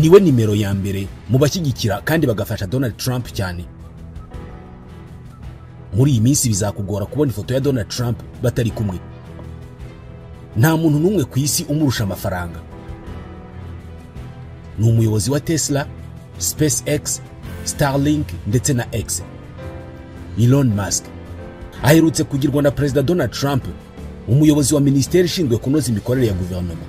niwe nimero ya mbere mu bashyigikira kandi bagafasha Donald Trump cyane. Muri iyi minsi bizakugora kubona ifoto ya Donald Trump batari kumwe. Nta muntu n'umwe ku isi umurusha amafaranga. Ni umuyobozi wa Tesla, SpaceX, Starlink ndetse na X. Elon Musk aherutse kugirwa na Perezida Donald Trump umuyobozi wa minisiteri ishinzwe kunoza imikorere ya guverinoma.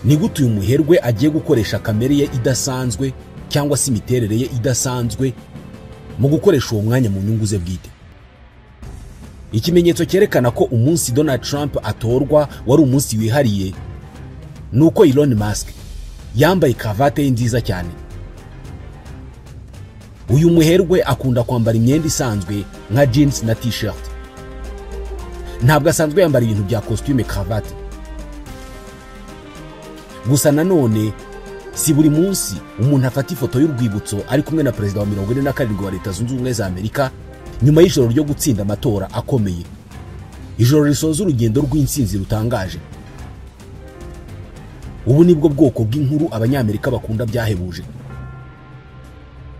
Ni gute uyu muherwe agiye gukoresha kamere ye idasanzwe cyangwa se imiterere ye idasanzwe mu gukoresha uwo mwanya mu nyungu ze bwite? Ikimenyetso cyerekana ko umunsi Donald Trump atorwa wari umunsi wihariye nuko Elon Musk yambaye karavate ye nziza cyane. Uyu muherwe akunda kwambara imyenda isanzwe nka jeans na t-shirt. Ntabwo asanzwe yambara ibintu bya costume karavate. Gusa nanone si buri munsi umuntu afata ifoto y'urwibutso ari kumwe na perezida wa 47 wa Leta Zunze Ubumwe za Amerika nyuma y'ijoro ryo gutsinda amatora akomeye. Ijoro risoza urugendo rw'intsinzi rutangaje. Ubu nibwo bwoko bw'inkuru abanyamerika bakunda byahebuje.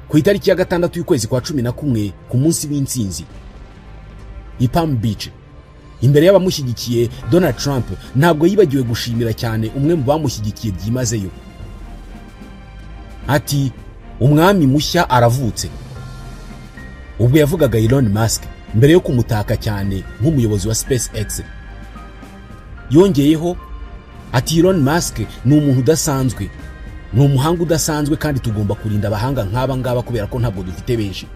Ku itariki ya 6 y'ukwezi kwa 11 ku munsi w'intsinzi i Palm Beach, imbere y'abamushyigikiye, Donald Trump ntabwo yibagiwe gushimira cyane umwe mu bamushyigikiye byimazeyo. Ati umwami mushya aravutse. Ubwo yavugaga Elon Musk mbere yo kumutaka cyane nk'umuyobozi wa SpaceX. Yongeyeho ati Elon Musk ni umuntu udasanzwe, ni umuhanga udasanzwe kandi tugomba kurinda abahanga nk'aba ngaba kubera ko ntabwo dufite benshi.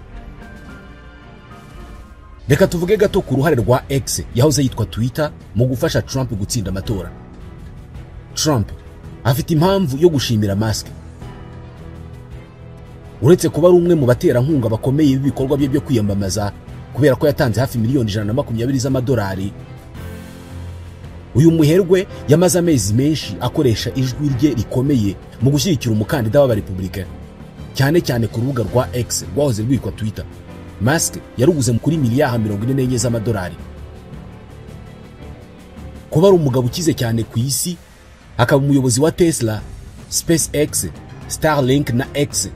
Reka tuvuge gato ku ruhare rwa X yahoze yitwa Twitter mu gufasha Trump gutsinda amatora. Trump afite impamvu yo gushimira Musk. Uretse kuba ari umwe mu baterankunga bakomeye b'ibikorwa bye byo kwiyamamaza kubera ko yatanze hafi miliyoni 120 z'amadolari, uyu muherwe yamaze amezi menshi akoresha ijwi rye rikomeye mu gushyigikira umukandida w'abarepublika, cyane cyane ku rubuga rwa X rwahoze rwitwa Twitter. Musk yaruguze kuri miliyari 44 z'amadolari. Kuba ari umugabo ukize cyane ku isi, akaba umuyobozi wa Tesla, SpaceX, Starlink na X,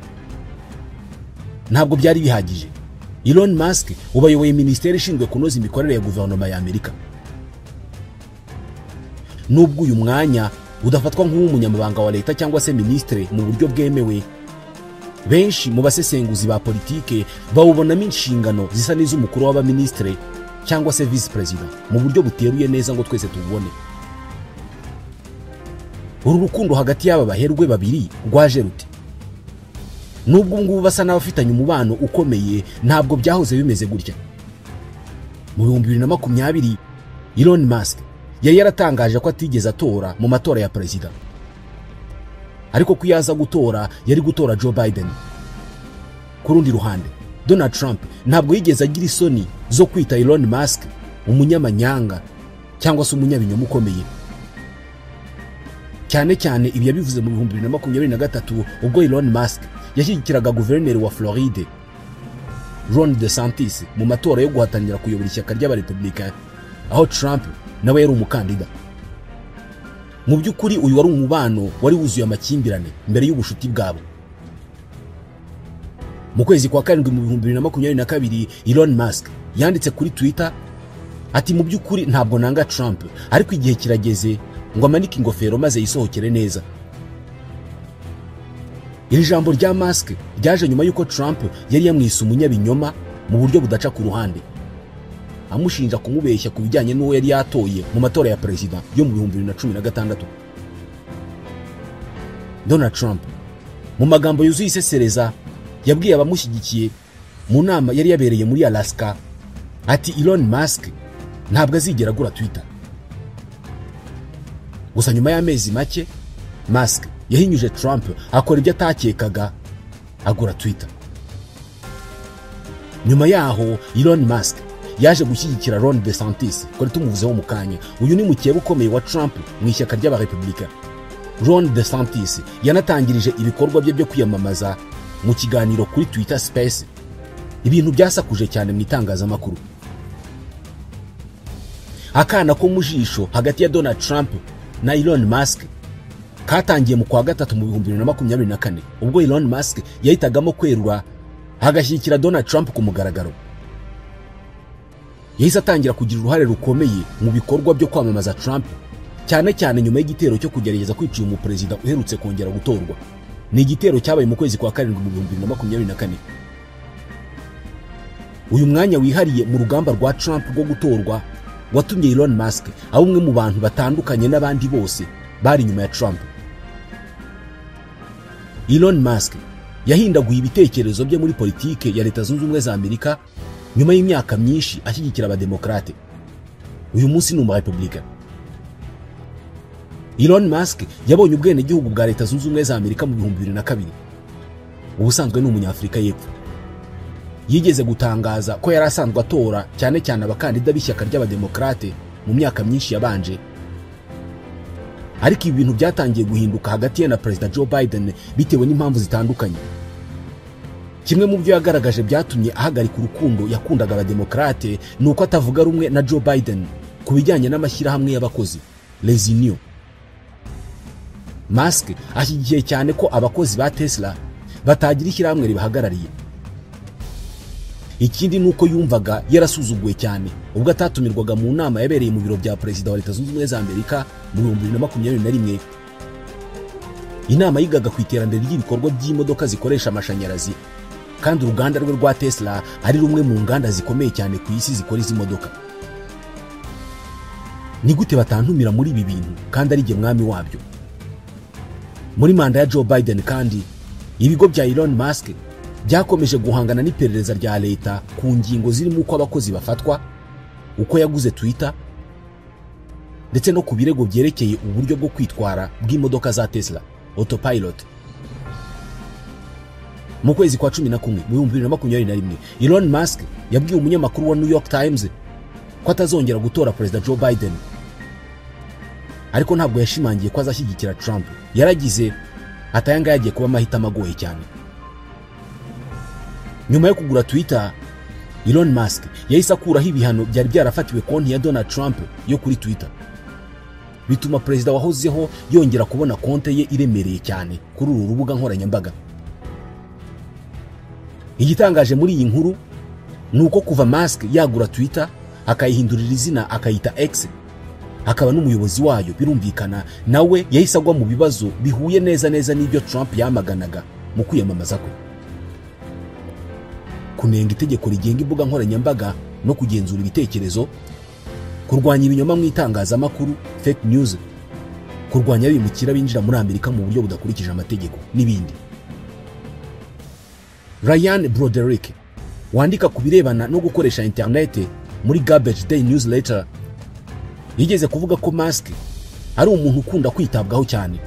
ntabwo byari bihagije. Elon Musk ubayoboye minisiteri ishinzwe kunoza imikorere ya guverinoma ya Amerika. Nubwo uyu mwanya udafatwa nk'umunyamabanga wa leta cyangwa se ministre mu buryo bwemewe, benshi mu basesenguzi ba politike bawubonamo inshingano zisa n'iz'umukuru w'abaministre cyangwa se vice president mu buryo buteruye neza ngo twese tubone. Uru rukundo hagati y'aba baherwe babiri rwaje rute? Nubwo ngubu basa n'abafitanye umubano ukomeye, ntabwo byahoze bimeze gutya. Mu 2020 Elon Musk yari yaratangaje ko atigeze atora mu matora ya perezida, ariko ko yaza gutora yari gutora Joe Biden. Ku rundi ruhande, Donald Trump ntabwo yigeze agira isoni zo kwita Elon Musk umunyamanyanga cyangwa se umunyabinyoma ukomeye. Cyane cyane ibi yabivuze mu 2023 ubwo Elon Musk yashyigikiraga guverineri wa Floride Ron DeSantis mu matora yo guhatanira kuyobora ishyaka ry'abarepublika, aho Trump nawe yari umukandida. Mu by'ukuri uyu wari umubano wari wuzuye amakimbirane mbere y'ubushuti bwabo. Mu kwezi kwa 7 mu 2022 Elon Musk yanditse kuri Twitter ati mu by'ukuri ntabwo nanga Trump, ariko igihe kirageze ngo amanike ingofero maze yisohokere neza. Iri jambo rya Musk ryaje nyuma y'uko Trump yari yamwise umunyabinyoma mu buryo budaca ku ruhande, amushinja kumubeshya ku bijyanye n'uwo yari yatoye mu matora ya perezida yo mu 2016. Donald Trump mu magambo yuzuye isesereza yabwiye abamushyigikiye mu nama yari yabereye muri Alaska ati Elon Musk ntabwo azigera agura Twitter. Gusa nyuma y'amezi make Musk yahinyuje Trump akora ibyo atakekaga, agura Twitter. Nyuma yaho Elon Musk yaje gushyigikira Ron DeSantis ko tumuvuzeho mu kanya. Uyu ni mukeba ukomeye wa Trump mu ishyaka ry'abarepublika. Ron DeSantis yanatangirije ibikorwa bye byo kwiyamamaza mu kiganiro kuri Twitter Space, ibintu byasakuje cyane mu itangazamakuru. Akana ko mu jisho hagati ya Donald Trump na Elon Musk katangiye mu kwa gatatu mu 2024 ubwo Elon Musk yahitagamo kwerura hagashyikira Donald Trump ku mugaragaro. Yahise atangira kugira uruhare rukomeye mu bikorwa byo kwamamaza Trump, cyane cyane nyuma y'igitero cyo kugerageza kwica uyu muperezida uherutse kongera gutorwa. Ni igitero cyabaye mu kwezi kwa karindwi mu 2024. Uyu mwanya wihariye mu rugamba rwa Trump rwo gutorwa watumye Elon Musk aba umwe mu bantu batandukanye n'abandi bose bari nyuma ya Trump. Elon Musk yahindaguye ibitekerezo bye muri politike ya Leta Zunze Ubumwe za Amerika nyuma y'imyaka myinshi ashyigikira abademokrate. Uyu munsi ni umurepublika. Elon Musk yabonye ubwenegihugu bwa Leta Zunze Ubumwe za Amerika mu 2002. Ubusanzwe ni umunyafrika y'Epfo. Yigeze gutangaza ko yari asanzwe atora cyane cyane abakandida b'ishyaka ry'abademokrate mu myaka myinshi yabanje. Ariko ibi bintu byatangiye guhinduka hagati ye na Perezida Joe Biden bitewe n'impamvu zitandukanye. Kimwe mu byo yagaragaje byatumye ahagarika urukundo yakundaga abademokrate nuko atavuga rumwe na Joe Biden ku bijyanye n'amashyirahamwe y'abakozi, Les Unions. Musk ashyigikiye cyane ko abakozi ba Tesla batagira ishyirahamwe ribahagarariye. Ikindi nuko yumvaga yarasuzuguwe cyane ubwo atatumirwaga mu nama yabereye mu biro bya Perezida wa Leta Zunze Ubumwe za Amerika mu 2021. Inama yigaga ku iterambere ry'ibikorwa by'imodoka zikoresha amashanyarazi, kandi uruganda rwe rwa Tesla ari rumwe mu nganda zikomeye cyane ku isi zikora izi modoka. Ni gute batantumira muri ibi bintu kandi ari jye mwami wabyo? Muri manda ya Joe Biden kandi ibigo bya Elon Musk byakomeje guhangana n'iperereza rya leta ku ngingo zirimo uko abakozi bafatwa, uko yaguze Twitter, ndetse no ku birego byerekeye uburyo bwo kwitwara bw'imodoka za Tesla autopilot. Mu kwezi kwa 11 mu 2021 Elon Musk yabwiye umunyamakuru wa New York Times ko atazongera gutora Perezida Joe Biden, ariko ntabwo yashimangiye ko azashyigikira Trump. Yaragize atayanga yagiye kuba amahitamo agoye cyane. Nyuma yo kugura Twitter, Elon Musk yahise akuraho ibihano byari byarafatiwe konti ya Donald Trump yo kuri Twitter, bituma perezida wahozeho yongera kubona konti ye iremereye cyane kuri uru rubuga nkoranyambaga. Igitangaje muri iyi nkuru nuko kuva Musk yagura Twitter akayihindurira izina akayita X, akaba n'umuyobozi wayo, birumvikana nawe yahise agwa mu bibazo bihuye neza n'ibyo Trump yamaganaga mu kwiyamamaza kwe. Kunenga itegeko rigenga imbuga nkoranyambaga no kugenzura ibitekerezo, kurwanya ibinyoma mu itangazamakuru fake news, kurwanya abimukira binjira muri Amerika mu buryo budakurikije amategeko n'ibindi. Ryan Broderick wandika ku birebana no gukoresha internet muri Garbage Day newsletter yigeze kuvuga ko Musk ari umuntu ukunda kwitabwaho cyane.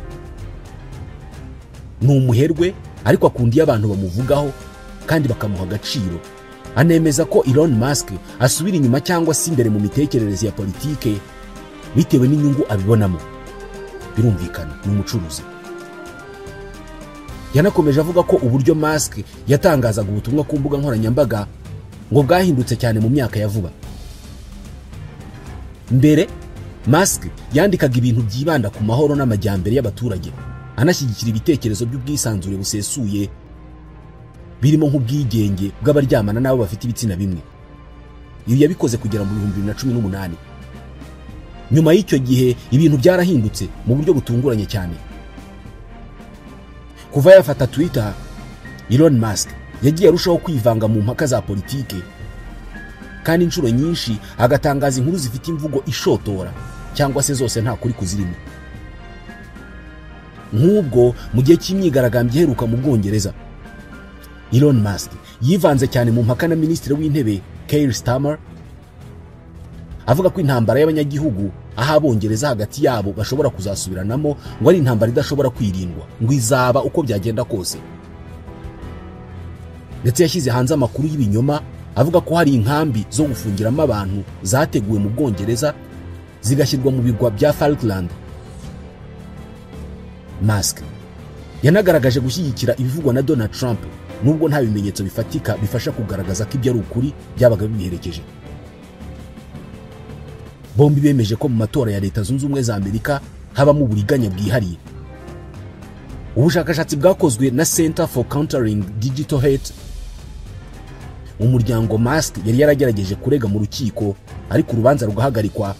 Ni umuherwe ariko akundiye abantu bamuvugaho kandi bakamuha agaciro. Anemeza ko Elon Musk asubira inyuma cyangwa se imbere mu mitekerereze ya politike bitewe n'inyungu abibonamo. Birumvikana ni umucuruzi. Yanakomeje avuga ko uburyo Musk yatangazaga ubutumwa ku mbuga nkoranyambaga ngo bwahindutse cyane mu myaka ya vuba. Mbere Musk yandikaga ibintu byibanda ku mahoro n'amajyambere y'abaturage, anashyigikira ibitekerezo by'ubwisanzure busesuye birimo nk'ubwigenge bw'abaryamana n'abo bafite ibitsina bimwe. Ibi yabikoze kugera mu 2018. Nyuma y'icyo gihe ibintu byarahindutse mu buryo butunguranye cyane. Kuva yafata Twitter, Elon Musk yagiye arushaho kwivanga mu mpaka za politike, kandi inshuro nyinshi agatangaza inkuru zifite imvugo ishotora cyangwa se zose nta kuri kuzirimo. Nk'ubwo mu gihe cy'imyigaragambyo iheruka mu Bwongereza, Elon Musk yivanze cyane mu mpaka na Minisitiri w'Intebe Keir Starmer, avuga ko intambara y'abanyagihugu aho Abongereza hagati yabo bashobora kuzasubiranamo ngo ari intambara idashobora kwirindwa, ngo izaba uko byagenda kose. Ndetse yashyize hanze amakuru y'ibinyoma avuga ko hari inkambi zo gufungiramo abantu zateguwe mu Bwongereza zigashyirwa mu bigwa bya Falkland. Musk yanagaragaje gushyigikira ibivugwa na Donald Trump nubwo nta bimenyetso bifatika bifasha kugaragaza ko ibyo ari ukuri byabaga bibiherekeje. Bombi bemeje ko mu matora ya Leta Zunze Ubumwe za Amerika habamo uburiganya bwihariye, ubushakashatsi bwakozwe na Center for Countering Digital Hate, umuryango Musk yari yaragerageje kurega mu rukiko ariko urubanza rugahagarikwa,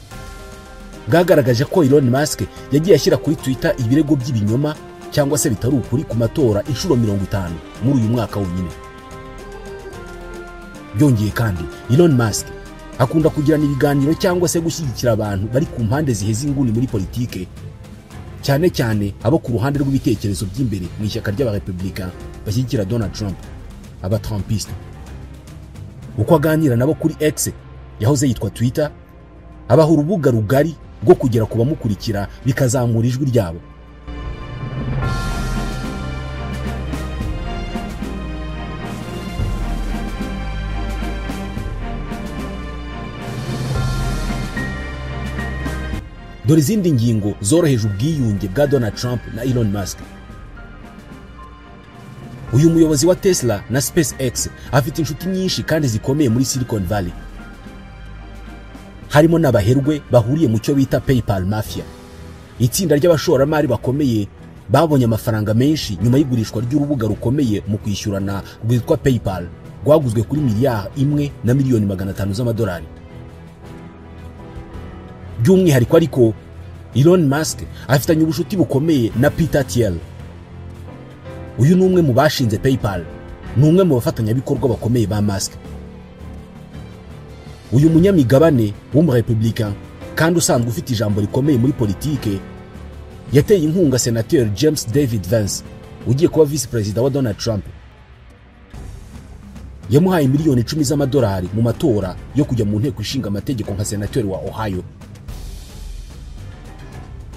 bwagaragaje ko Elon Musk yagiye ashyira kuri Twitter ibirego by'ibinyoma cyangwa se bitari ukuri ku matora inshuro 50 muri uyu mwaka wonyine. Byongeye kandi Elon Musk akunda kugirana ibiganiro cyangwa se gushyigikira abantu bari ku mpande ziheze inguni muri politike, cyane cyane abo ku ruhande rw'ibitekerezo by'imbere mu ishyaka ry'abarepublicain bashyigikira Donald Trump, aba Trumpiste. Uko aganira nabo kuri X yahoze yitwa Twitter, abaha urubuga rugari rwo kugera ku bamukurikira bikazamura ijwi ryabo. Dore izindi ngingo zoroheje ubwiyunge bwa Donald Trump na Elon Musk. Uyu muyobozi wa Tesla na SpaceX afite inshuti nyinshi kandi zikomeye muri Silicon Valley, harimo n'abaherwe bahuriye mu cyo bita PayPal Mafia, itsinda ry'abashoramari bakomeye babonye amafaranga menshi nyuma y'igurishwa ry'urubuga rukomeye mu kwishyurana rwitwa PayPal rwaguzwe kuri $1,500,000 z'amadolari. By'umwihariko ariko Elon Musk afitanye ubushuti bukomeye na Peter Thiel. Uyu ni umwe mu bashinze PayPal, ni umwe mu bafatanyabikorwa bakomeye ba Musk. Uyu munyamigabane w'umurepublicain kandi usanzwe ufite ijambo rikomeye muri politike yateye inkunga Senateur James David Vance ugiye kuba vice president wa Donald Trump. Yamuhaye $10,000,000 z'amadolari mu matora yo kujya mu nteko ishinga amategeko nka senateur wa Ohio.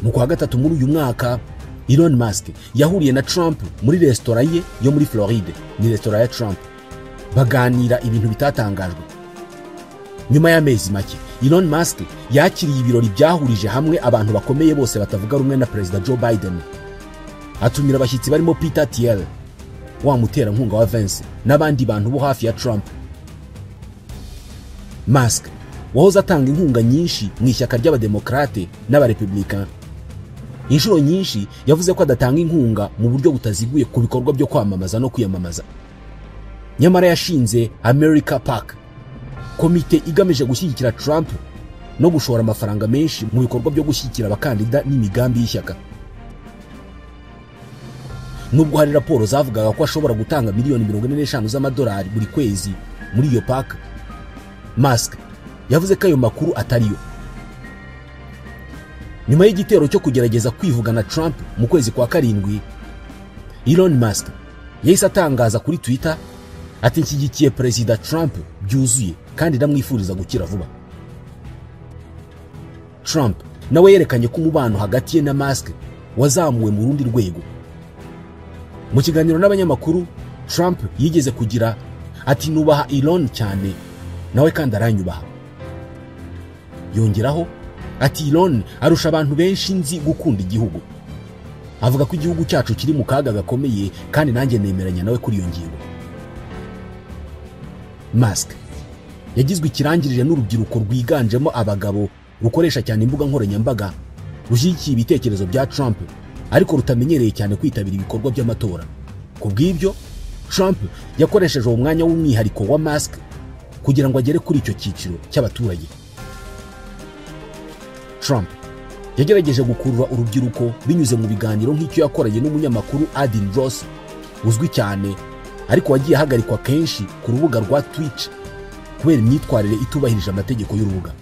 Mu kwa gatatu muri uyu mwaka Elon Musk yahuriye na Trump muri restaurant ye yo muri Floride, ni restaurant ya Trump, baganira ibintu bitatangajwe. Nyuma y'amezi make Elon Musk yakiriye ibirori byahurije hamwe abantu bakomeye bose batavuga rumwe na President Joe Biden. Atumira abashyitsi barimo Peter Thiel, wa muterankunga wa Vance, n'abandi bantu bo hafi ya Trump. Musk wahoze atanga inkunga nyinshi mu ishyaka ry'abademokrate n'abarepublicain, inshuro nyinshi yavuze ko adatanga inkunga mu buryo butaziguye ku bikorwa byo kwamamaza no kwiyamamaza. Nyamara yashinze America PAC, komite igamije gushyigikira Trump no gushora amafaranga menshi mu bikorwa byo gushyigikira abakandida n'imigambi y'ishyaka. Nubwo hari raporo zavugaga ko ashobora gutanga $45,000,000 z'amadolari buri kwezi muri iyo PAC, Musk yavuze ko ayo makuru atariyo. Nyuma y'igitero cyo kugerageza kwivugana Trump mu kwezi kwa karindwi, Elon Musk yahise atangaza kuri Twitter ati nshyigikiye President Trump byuzuye kandi ndamwifuriza gukira vuba. Trump nawe yerekanye ko umubano hagati ye na Musk wazamuwe mu rundi rwego. Mu kiganiro n'abanyamakuru, Trump yigeze kugira ati nubaha Elon cyane nawe kandi aranyubaha. Yongeraho ati Elon arusha abantu benshi nzi gukunda igihugu. Avuga ko igihugu cyacu kiri mu kaga gakomeye kandi nanjye nemeranya nawe kuri iyo ngingo. Musk yagizwe ikirangirire n'urubyiruko rwiganjemo abagabo rukoresha cyane imbuga nkoranyambaga rushyigikiye ibitekerezo bya Trump ariko rutamenyereye cyane kwitabira ibikorwa by'amatora. Ku bw'ibyo Trump yakoresheje uwo mwanya w'umwihariko wa Musk kugira ngo agere kuri icyo cyiciro cy'abaturage. Trump yagerageje gukurura urubyiruko binyuze mu biganiro nk'icyo yakoranye n'umunyamakuru Adin Ross uzwi cyane ariko wagiye ahagarikwa kenshi ku rubuga rwa Twitch kubera imyitwarire itubahirije amategeko y'urubuga.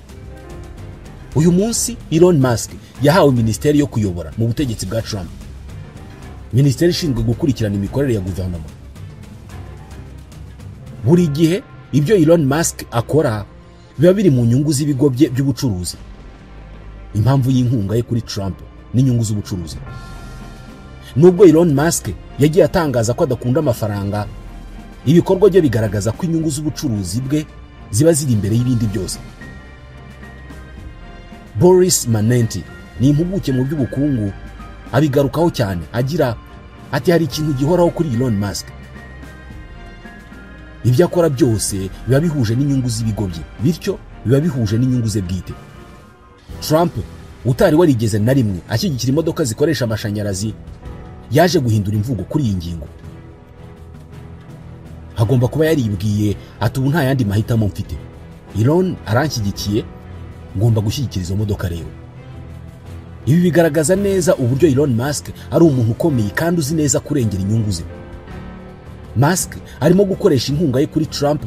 Uyu munsi Elon Musk yahawe ministeri yo kuyobora mu butegetsi bwa Trump, ministeri ishinzwe gukurikirana imikorere ya guverinoma. Buri gihe ibyo Elon Musk akora biba biri mu nyungu z'ibigo bye by'ubucuruzi. Impamvu y'inkunga ye kuri Trump n'inyungu z'ubucuruzi. Nubwo Elon Musk yagiye atangaza ko adakunda amafaranga, ibikorwa bye bigaragaza ko inyungu z'ubucuruzi bwe ziba ziri imbere y'ibindi byose. Boris Manenti ni impuguke mu by'ubukungu, abigarukaho cyane agira ati hari ikintu gihoraho kuri Elon Musk. Ibyo akora byose biba bihuje n'inyungu z'ibigo bye, bityo biba bihuje n'inyungu ze bwite. Trump utari warigeze na rimwe ashyigikira imodoka zikoresha amashanyarazi yaje guhindura imvugo kuri iyi ngingo. Hagomba kuba yaribwiye ati ubu nta yandi mahitamo mfite. Elon aranshyigikiye, ngomba gushyigikira izo modoka rero. Ibi bigaragaza neza uburyo Elon Musk ari umuntu ukomeye kandi uzi neza kurengera inyungu ze. Musk arimo gukoresha inkunga ye kuri Trump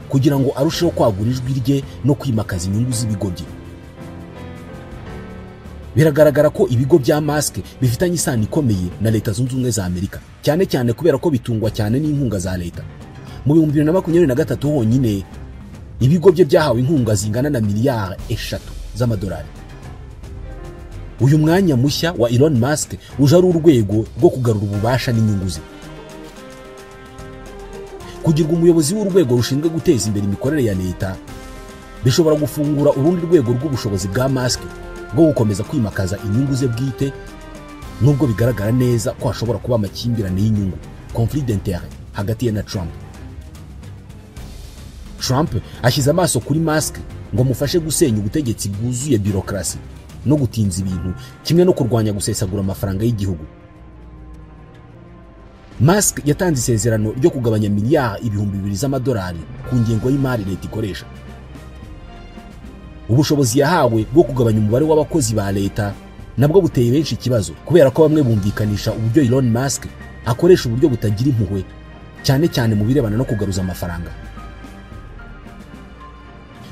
kugira ngo arusheho kwagura ijwi rye no kwimakaza inyungu z'ibigo bye. Biragaragara ko ibigo bya Musk bifitanye isano ikomeye na Leta Zunze Ubumwe za Amerika, cyane cyane kubera ko bitungwa cyane n'inkunga za leta. Mu 2023 honyine ibigo bye byahawe inkunga zingana na miliyari 3 z'amadolari. Uyu mwanya mushya wa Elon Musk uje ari urwego rwo kugarura ububasha n'inyungu ze. Kugirwa umuyobozi w'urwego rushinzwe guteza imbere imikorere ya leta bishobora gufungura urundi rwego rw'ubushobozi bwa Musk bwo gukomeza kwimakaza inyungu ze bwite, nubwo bigaragara neza ko hashobora kuba amakimbirane y'inyungu, conflit d'intérêt, hagati ye na Trump. Trump ashyize amaso kuri Musk ngo mufashe gusenya ubutegetsi bwuzuye bureaucracy no gutinza ibintu, kimwe no kurwanya gusesagura amafaranga y'igihugu. Musk yatanze isezerano ryo kugabanya miliyari 200 z'amadolari ku ngengo y'imari leta ikoresha. Ubushobozi yahawe bwo kugabanya umubare w'abakozi ba leta nabwo buteye benshi ikibazo, kubera ko bamwe bumvikanisha uburyo Elon Musk akoresha uburyo butagira impuhwe, cyane cyane mu birebana no kugaruza amafaranga.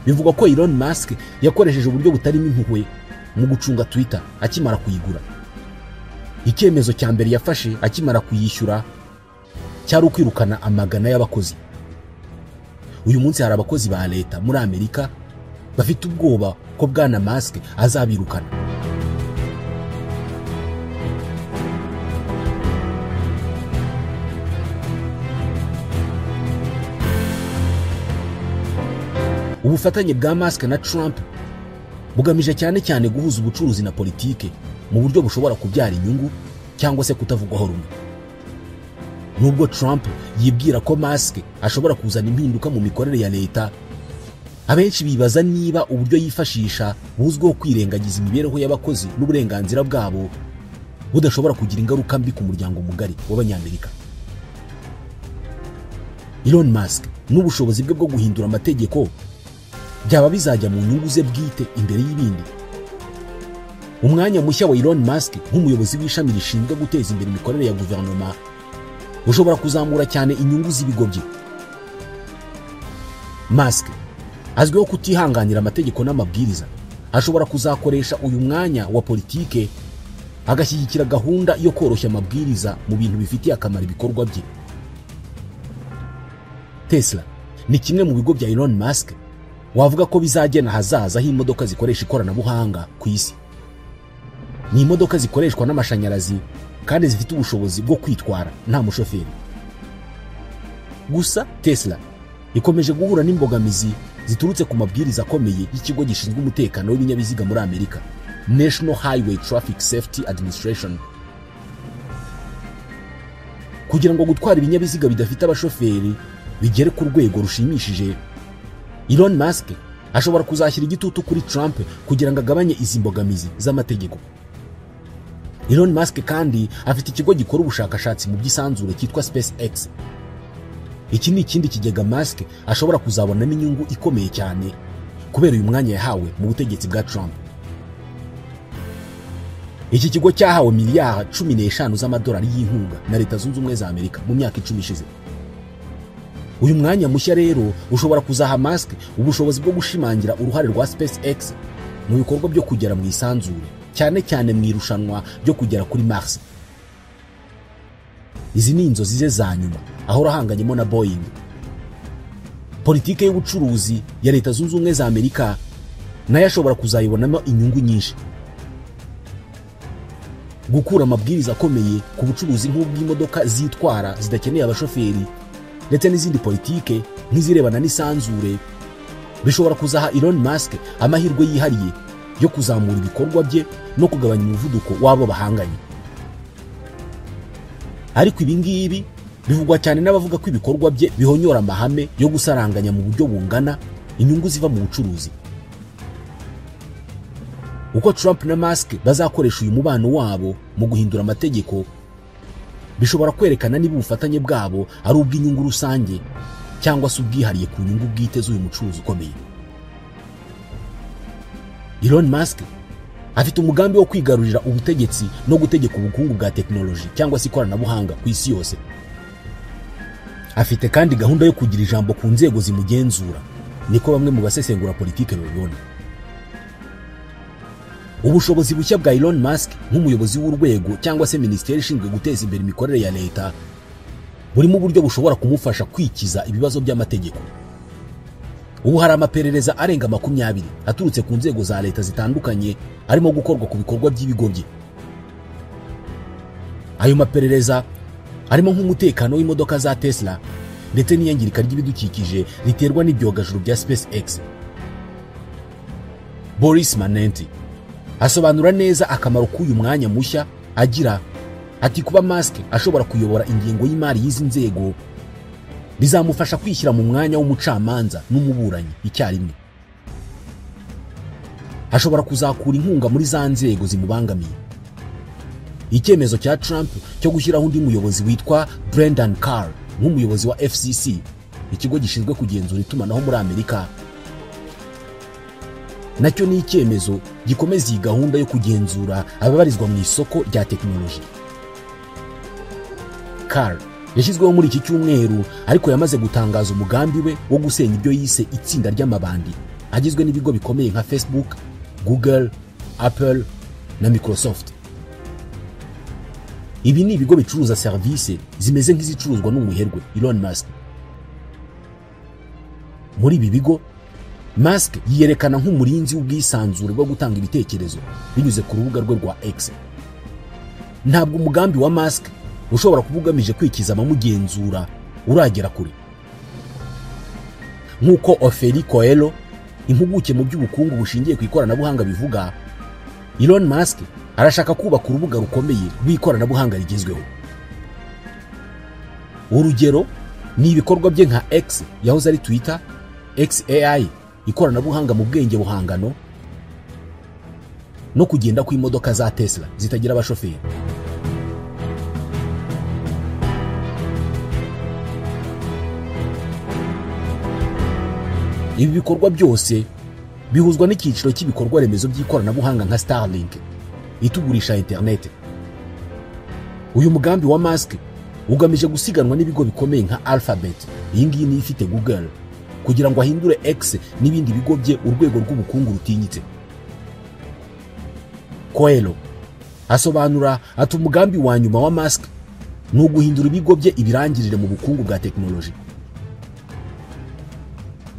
Bivugwa ko Elon Musk yakoresheje uburyo butarimo impuhwe mu gucunga Twitter akimara kuyigura. Icyemezo cya mbere yafashe akimara kuyishyura cyari ukwirukana amagana y'abakozi. Uyu munsi hari abakozi ba leta muri Amerika bafite ubwoba ko bwana Musk azabirukana. Ubufatanye bwa Musk na Trump bugamije cyane cyane guhuza ubucuruzi na politike mu buryo bushobora kubyara inyungu cyangwa se kutavugwaho rumwe. Nubwo Trump yibwira ko Musk ashobora kuzana impinduka mu mikorere ya leta, abenshi bibaza niba uburyo yifashisha buzwiho kwirengagiza imibereho y'abakozi n'uburenganzira bwabo budashobora kugira ingaruka mbi ku muryango mugari w'Abanyamerika. Elon Musk n'ubushobozi bwe bwo guhindura amategeko byaba bizajya mu nyungu ze bwite imbere y'ibindi. Umwanya mushya wa Elon Musk nk'umuyobozi w'ishami rishinzwe guteza imbere imikorere ya guverinoma ushobora kuzamura cyane inyungu z'ibigo bye. Musk azwiho kutihanganira amategeko n'amabwiriza, ashobora kuzakoresha uyu mwanya wa politike agashyigikira gahunda yo koroshya amabwiriza mu bintu bifitiye akamaro ibikorwa bye. Tesla ni kimwe mu bigo bya Elon Musk wavuga ko bizagena hazaza h'imodoka zikoresha ikoranabuhanga ku isi. Ni imodoka zikoreshwa n'amashanyarazi kandi zifite ubushobozi bwo kwitwara nta mushoferi. Gusa Tesla ikomeje guhura n'imbogamizi ziturutse ku mabwiriza akomeye y'ikigo gishinzwe umutekano w'ibinyabiziga muri Amerika, National Highway Traffic Safety Administration. Kugira ngo gutwara ibinyabiziga bidafite abashoferi bigere ku rwego rushimishije, Elon Musk ashobora kuzashyira igitutu kuri Trump kugira ngo agabanye izi mbogamizi z'amategeko. Elon Musk kandi afite ikigo gikora ubushakashatsi mu by'isanzure cyitwa SpaceX. Iki ni ikindi kigega Musk ashobora kuzabonamo inyungu ikomeye cyane kubera uyu mwanya yahawe mu butegetsi bwa Trump. Iki kigo cyahawe miliyari 15 z'amadolari y'inkunga na Leta Zunze Ubumwe za Amerika mu myaka 10 ishize. Uyu mwanya mushya rero ushobora kuzaha Musk ubushobozi bwo gushimangira uruhare rwa SpaceX mu bikorwa byo kugera mu isanzure, cyane cyane mu irushanwa ryo kugera kuri Mars. Izi ni inzozi ze za nyuma aho rahanganyemo na Boeing. Politike y'ubucuruzi ya Leta Zunze Ubumwe za Amerika nayo ashobora kuzayibonamo inyungu nyinshi. Gukura amabwiriza akomeye ku bucuruzi nk'ubw'imodoka zitwara zidakeneye abashoferi ndetse n'izindi politike nk'izirebana n'isanzure bishobora kuzaha Elon Musk amahirwe yihariye yo kuzamura ibikorwa bye no kugabanya umuvuduko wabo bahanganye. Ariko ibi ngibi bivugwa cyane n'abavuga ko ibikorwa bye bihonyora amahame yo gusaranganya mu buryo bungana inyungu ziva mu bucuruzi. Uko Trump na Musk bazakoresha uyu mubano wabo mu guhindura amategeko bishobora kwerekana niba ubufatanye bwabo ari ubw'inyungu rusange cyangwa se ubwihariye ku nyungu bwite z'uyu mucuruzi ukomeye. Elon Musk afite umugambi wo kwigarurira ubutegetsi no gutegeka ubukungu bwa tekinoloji cyangwa se ikoranabuhanga ku isi yose. Afite kandi gahunda yo kugira ijambo ku nzego zimugenzura, niko bamwe mu basesengura politike babibona. Ubushobozi bushya bwa Elon Musk nk'umuyobozi w'urwego cyangwa se minisiteri ishinzwe guteza imbere imikorere ya leta burimo uburyo bushobora kumufasha kwikiza ibibazo by'amategeko. Ubu hari amaperereza arenga 20 aturutse ku nzego za leta zitandukanye arimo gukorwa ku bikorwa by'ibigo bye. Ayo maperereza arimo nk'umutekano w'imodoka za Tesla ndetse n'iyangirika ry'ibidukikije riterwa n'ibyogajuru bya SpaceX. Boris Manenti asobanura neza akamaro k'uyu mwanya mushya, agira ati kuba Musk ashobora kuyobora ingingo y'imari y'izi nzego bizamufasha kwishyira mu mwanya w'umucamanza n'umuburanyi icyarimwe. Ashobora kuzakura inkunga muri za nzego zimubangamiye. Icyemezo cya Trump cyo gushyiraho undi muyobozi witwa Brendan Carr nk'umuyobozi wa FCC, ikigo gishinzwe kugenzura itumanaho muri Amerika, nacyo ni icyemezo gikomeza iyi gahunda yo kugenzura ababarizwa mu isoko rya tekinoloji. Carr yashyizweho muri iki cyumweru, ariko yamaze gutangaza umugambi we wo gusenya ibyo yise itsinda ry'amabandi agizwe n'ibigo bikomeye nka Facebook, Google, Apple na Microsoft. Ibi ni ibigo bicuruza serivisi zimeze nk'izicuruzwa n'umuherwe Elon Musk. Muri ibi bigo Musk yiyerekana nk'umurinzi w'ubwisanzure bwo gutanga ibitekerezo binyuze ku rubuga rwe rwa X. Ntabwo umugambi wa Musk ushobora kubugamije kwikiza amamugenzura uragera kure. Nk'uko Ophélie Coelho, impuguke mu by'ubukungu bushingiye ku ikoranabuhanga bivuga, Elon Musk arashaka kubaka urubuga rukomeye rw'ikoranabuhanga rigezweho. Urugero ni ibikorwa bye nka X yahoze ari Twitter, XAI ikoranabuhanga mu bwenge buhangano, no kugenda kw'imodoka za Tesla zitagira abashoferi. Ibi bikorwa byose bihuzwa n'icyiciro cy'ibikorwa remezo by'ikoranabuhanga nka Starlink itugurisha internet. Uyu mugambi wa Musk ugamije gusiganwa n'ibigo bikomeye nka Alphabet, iyi ngiyi ni ifite Google, kugira ngo ahindure X n'ibindi bigo bye urwego rw'ubukungu rutinyitse. Coelho asobanura ati umugambi wa nyuma wa Musk ni uguhindura ibigo bye ibirangirire mu bukungu bwa tekinoloji.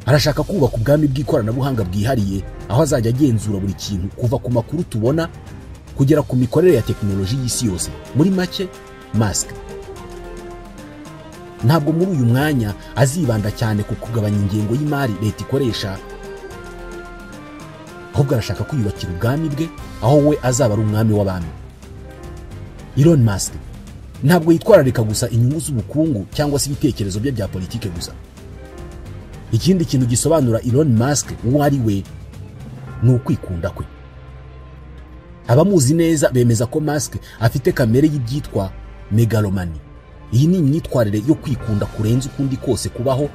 Arashaka kubaka ubwami bw'ikoranabuhanga bwihariye, aho azajya agenzura buri kintu kuva ku makuru tubona kugera ku mikorere ya tekinoloji y'isi yose. Muri make, Musk ntabwo muri uyu mwanya azibanda cyane ku kugabanya ingengo y'imari leta ikoresha, ahubwo arashaka kwiyubakira ubwami bwe aho we azaba ari umwami w'abami. Elon Musk ntabwo yitwararika gusa inyungu z'ubukungu cyangwa se ibitekerezo bye bya politike gusa. Ikindi kintu gisobanura Elon Musk uwo ari we ni ukwikunda kwe. Abamuzi neza bemeza ko Musk afite kamere y'ibyitwa megalomani. Iyi ni imyitwarire yo kwikunda kurenza ukundi kose kubaho,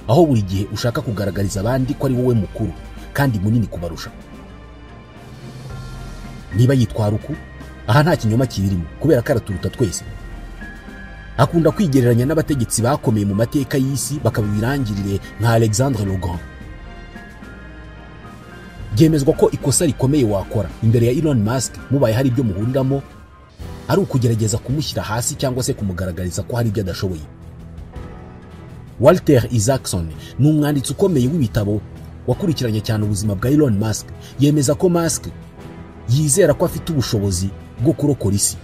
aho buri gihe ushaka kugaragariza abandi ko ari wowe mukuru kandi munini kubarusha. Niba yitwara uku, aha nta kinyoma kirimo, kubera ko araturuta twese. Akunda kwigereranya n'abategetsi bakomeye mu mateka y'isi bakabirangirire nka Alexandre le Grand. Byemezwa ko ikosa rikomeye wakora imbere ya Elon Musk mubaye hari ibyo muhuriramo ari ukugerageza kumushyira hasi cyangwa se kumugaragariza ko hari ibyo adashoboye. Walter Isaacson ni umwanditsi ukomeye w'ibitabo wakurikiranye cyane ubuzima bwa Elon Musk. Yemeza ko Musk yizera ko afite ubushobozi bwo kurokora isi.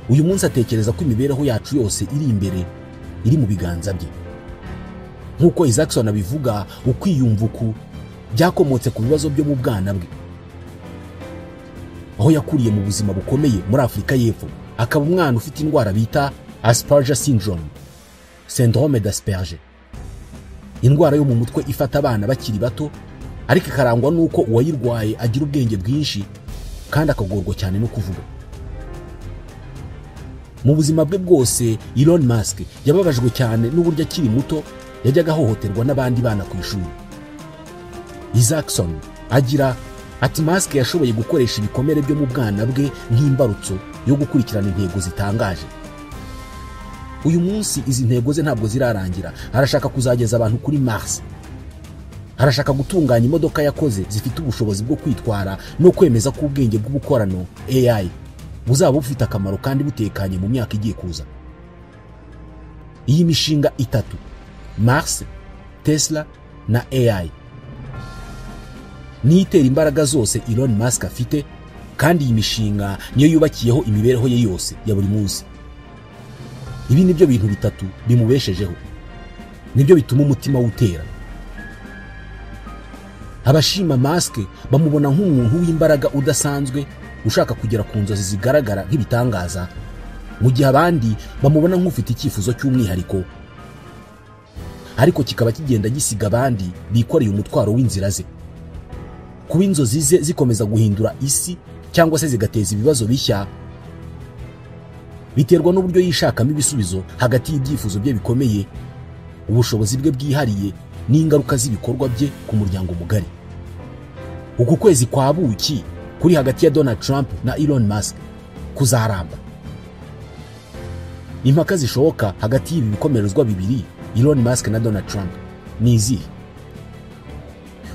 Uyu munsi atekereza ko imibereho yacu yose iri imbere iri mu biganza bye. Nk'uko Isaacson abivuga, ukwiyumva uku byakomotse ku bibazo byo mu bwana bwe, aho yakuriye mu buzima bukomeye muri Afurika y'Epfo, akaba umwana ufite indwara bita Asperger syndrome, syndrome d'Asperger, indwara yo mu mutwe ifata abana bakiri bato, ariko ikarangwa nuko uwayirwaye agira ubwenge bwinshi kandi akagorwa cyane no kuvuga. mu buzima bwe bwose Elon Musk yababajwe cyane n'uburyo akiri muto yajyaga ahohoterwa n'abandi bana ku ishuri. Isaacson agira ati Musk yashoboye gukoresha ibikomere byo mu bwana bwe nk'imbarutso yo gukurikirana intego zitangaje. Uyu munsi izi ntego ze ntabwo zirarangira. Arashaka kuzageza abantu kuri Mars. Arashaka gutunganya imodoka yakoze zifite ubushobozi bwo kwitwara no kwemeza ko ubwenge bw'ubukorano AI buzaba bufite akamaro kandi butekanye mu myaka igiye kuza. Iyi mishinga itatu, Mars, Tesla na AI, ni itera imbaraga zose Elon Musk afite, kandi iyi mishinga niyo yubakiyeho imibereho ye yose ya buri munsi. Ibi nibyo bintu bitatu bimubeshejeho, nibyo bituma umutima utera. Abashima Musk bamubona nk'umuntu w'imbaraga udasanzwe ushaka kugera ku nzozi zigaragara nk'ibitangaza, mu gihe abandi bamubona nk'ufite icyifuzo cy'umwihariko ariko kikaba kigenda gisiga abandi bikoreye umutwaro w'inzira ze. Kuba inzozi ze zikomeza guhindura isi cyangwa se zigateza ibibazo bishya biterwa n'uburyo yishakamo ibisubizo hagati y'ibyifuzo bye bikomeye, ubushobozi bwe bwihariye n'ingaruka z'ibikorwa bye ku muryango mugari. Uku kwezi kwa buki kuri hagati ya Donald Trump na Elon Musk kuzaramba. Impaka zishoboka hagati y'ibi bikomerezwa bibiri, Elon Musk na Donald Trump, ni izihe?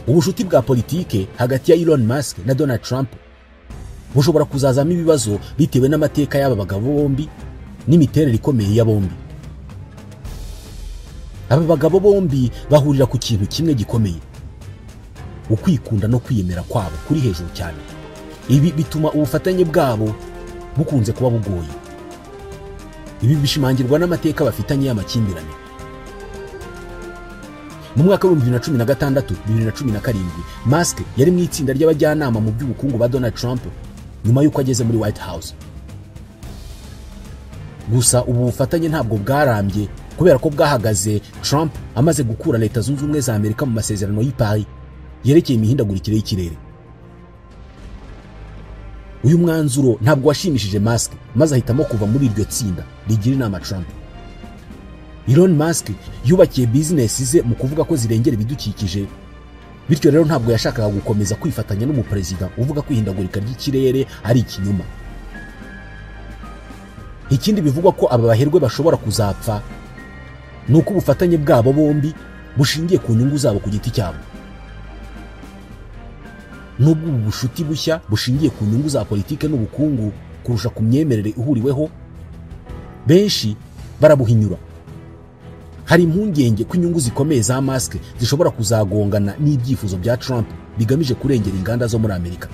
Ubushuti bwa politike hagati ya Elon Musk na Donald Trump bushobora kuzazamo ibibazo bitewe n'amateka y'aba bagabo bombi n'imiterere ikomeye ya bombi. Aba bagabo bombi bahurira ku kintu kimwe gikomeye: ukwikunda no kwiyemera kwabo kuri hejuru cyane. Ibi bituma ubufatanye bwabo bukunze kuba bugoye. Ibi bishimangirwa n'amateka bafitanye y'amakimbirane. Mu mwaka wa 2016-2017 Musk yari mu itsinda ry'abajyanama mu by'ubukungu ba Donald Trump nyuma y'uko ageze muri White House. Gusa ubu bufatanye ntabwo bwarambye kubera ko bwahagaze Trump amaze gukura Leta Zunze Ubumwe za Amerika mu masezerano y'i Paris yerekeye imihindagurikire y'ikirere. Uyu mwanzuro ntabwo washimishije Musk, maze ahitamo kuva muri iryo tsinda rigira inama Trump. Elon Musk yubakiye business ze mu kuvuga ko zirengera ibidukikije, bityo rero ntabwo yashakaga gukomeza kwifatanya n'umuperezida uvuga ko ihindagurika ry'ikirere ari ikinyoma. Ikindi bivugwa ko aba baherwe bashobora kuzapfa nuko ubufatanye bwabo bombi bushingiye ku nyungu zabo ku giti cyabo. Nubwo ubu bushuti bushya bushingiye ku nyungu za politike n'ubukungu kurusha ku myemerere ihuriweho, benshi barabuhinyura. Hari impungenge ko inyungu zikomeye za Musk zishobora kuzagongana n'ibyifuzo bya Trump bigamije kurengera inganda zo muri Amerika.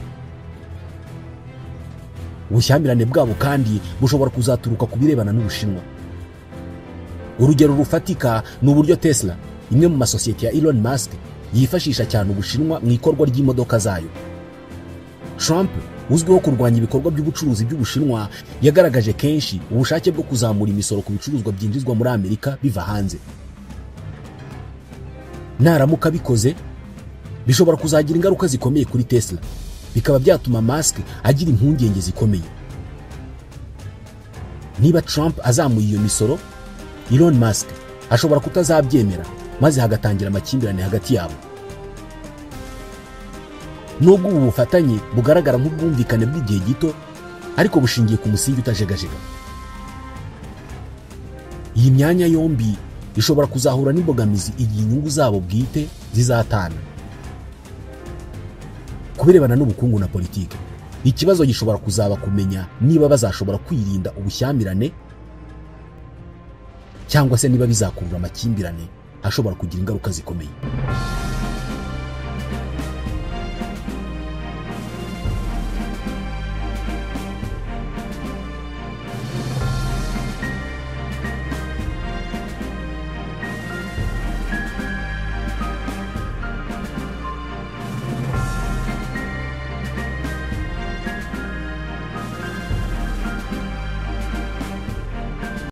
Ubushyamirane bwabo kandi bushobora kuzaturuka ku birebana n'Ubushinwa. Urugero rufatika ni uburyo Tesla, imwe mu masosiyete ya Elon Musk, yifashisha cyane Ubushinwa mu ikorwa ry'imodoka zayo. Trump uzwiho kurwanya ibikorwa by'ubucuruzi by'Ubushinwa yagaragaje kenshi ubushake bwo kuzamura imisoro ku bicuruzwa byinjizwa muri Amerika biva hanze. Naramuka bikoze bishobora kuzagira ingaruka zikomeye kuri Tesla, bikaba byatuma Musk agira impungenge zikomeye. Niba Trump azamuye iyo misoro, Elon Musk ashobora kutazabyemera maze hagatangira amakimbirane hagati yabo. Nubwo ubu bufatanye bugaragara nk'ubwumvikane bw'igihe gito, ariko bushingiye ku musingi utajegajega. Iyi myanya yombi ishobora kuzahura n'imbogamizi igihe inyungu zabo bwite zizatana. Kubirebana n'ubukungu na politike, ikibazo gishobora kuzaba kumenya niba bazashobora kwirinda ubushyamirane cyangwa se niba bizakurura amakimbirane ashobora kugira ingaruka zikomeye.